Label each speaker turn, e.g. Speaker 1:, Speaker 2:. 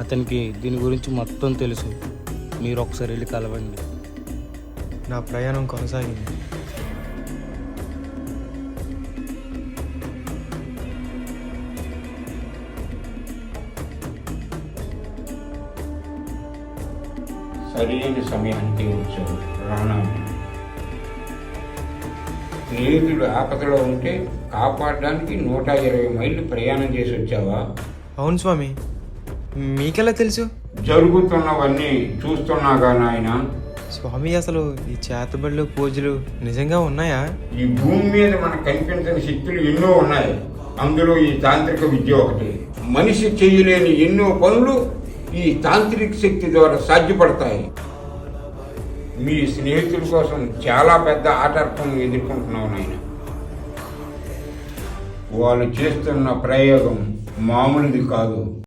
Speaker 1: అతనికి దీని గురించి మొత్తం తెలుసు. మీరు ఒకసారి వెళ్ళి కలవండి.
Speaker 2: నా ప్రయాణం కొనసాగింది.
Speaker 3: సరైన సమయానికి వచ్చావు రానా. స్నేహితుడు ఆపదలో ఉంటే కాపాడడానికి 120 మైళ్ళు ప్రయాణం చేసి వచ్చావా?
Speaker 2: అవును స్వామి, మీకెలా తెలుసు?
Speaker 3: జరుగుతున్నవన్నీ చూస్తున్నాగా నాయన.
Speaker 2: స్వామి, అసలు ఈ చేతబడులు పూజలు నిజంగా ఉన్నాయా?
Speaker 3: ఈ భూమి మీద మనకు కనిపించని శక్తులు ఎన్నో ఉన్నాయి. అందులో ఈ తాంత్రిక విద్య ఒకటి. మనిషి చేయలేని ఎన్నో పనులు ఈ తాంత్రిక శక్తి ద్వారా సాధ్యపడతాయి. మీ స్నేహితుల కోసం చాలా పెద్ద ఆటంకం ఎదుర్కొంటున్నావు నాయన. వాళ్ళు చేస్తున్న ప్రయోగం మామూలుది కాదు.